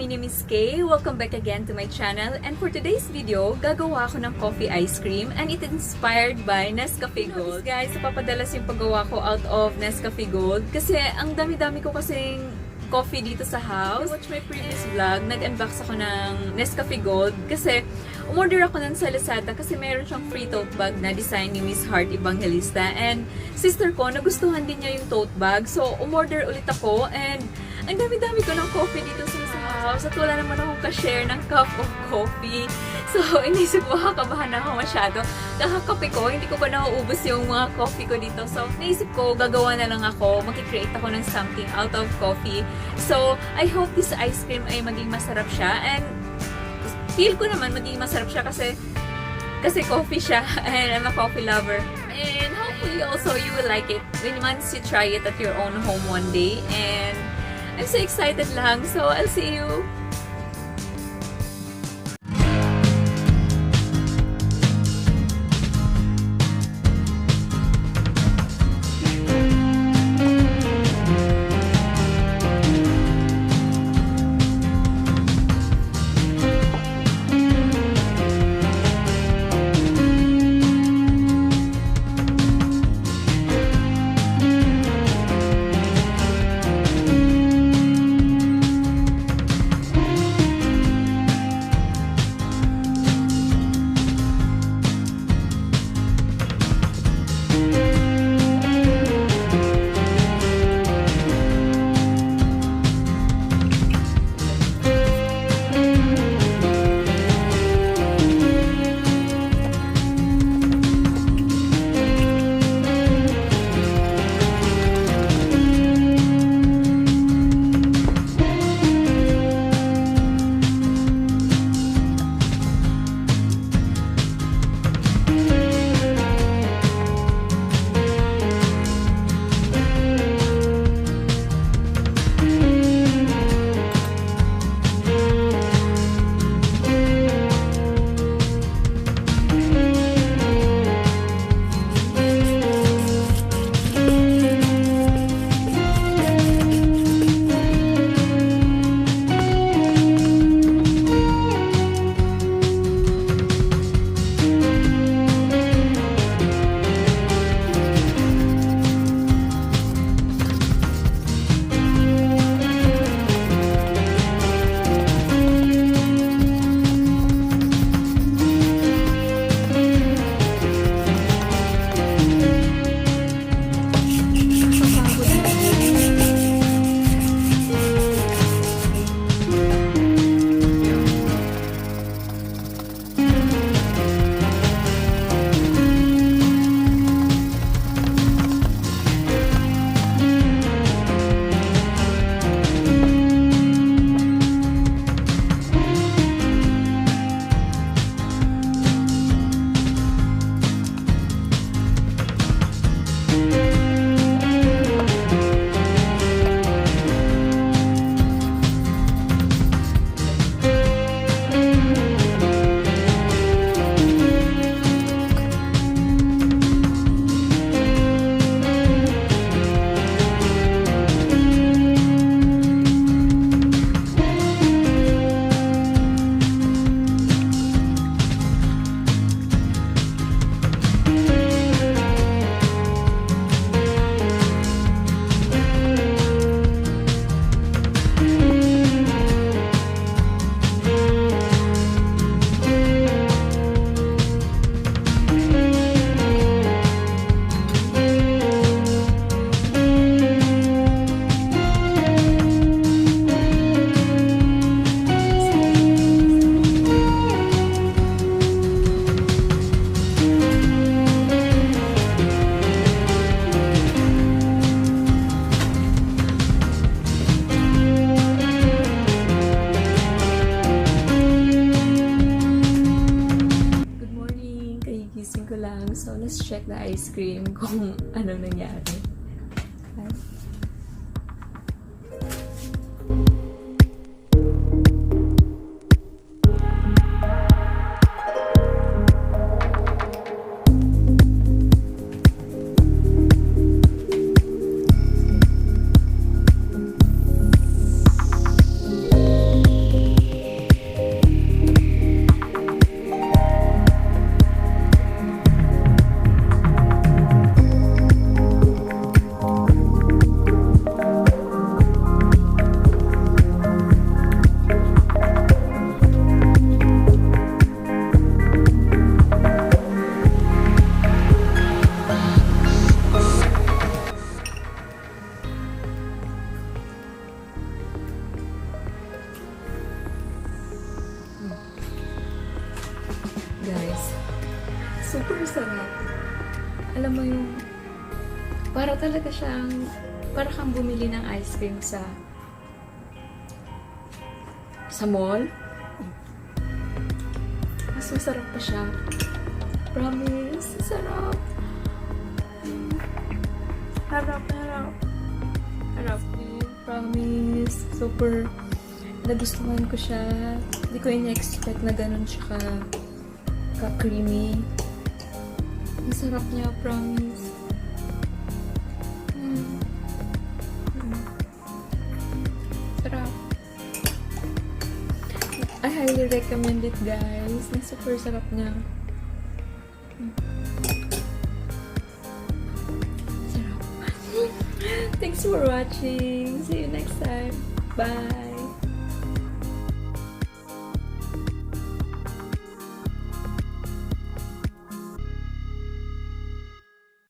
My name is Kaye. Welcome back again to my channel. And for today's video, gagawa ako ng coffee ice cream and it is inspired by Nescafe Gold. Guys, napapadalas yung paggawa ko out of Nescafe Gold kasi ang dami-dami ko kasing coffee dito sa house. Watch my previous vlog, nag-unbox ako ng Nescafe Gold kasi umorder ako nun sa Lazada kasi meron siyang free tote bag na design ni Miss Heart Evangelista. And sister ko, nagustuhan din niya yung tote bag. So, umorder ulit ako and ang dami-dami ko ng coffee dito sa house at wala naman akong ka-share ng cup of coffee. So, inisip ko, kakabahan na ako masyado. Kakakape ko, hindi ko pa nauubos yung mga coffee ko dito. So, naisip ko, gagawa na lang ako, mag-create ako ng something out of coffee. So, I hope this ice cream ay maging masarap siya. And, feel ko naman maging masarap siya kasi coffee siya and I'm a coffee lover. And hopefully also you will like it when once you try it at your own home one day. And I'm so excited lang. So, I'll see you. So, let's check the ice cream kung anong nangyari. Super sarap. Alam mo yung, para talaga siyang, para kang bumili ng ice cream sa mall. Mas masarap pa siya. Promise, sarap. Harap. Promise. Super nagustuhan ko siya. Hindi ko in-expect na ganun siya ka-creamy. Masarap niya, promise. Sarap. I highly recommend it, guys. Super sarap niya. Sarap. Thanks for watching. See you next time. Bye.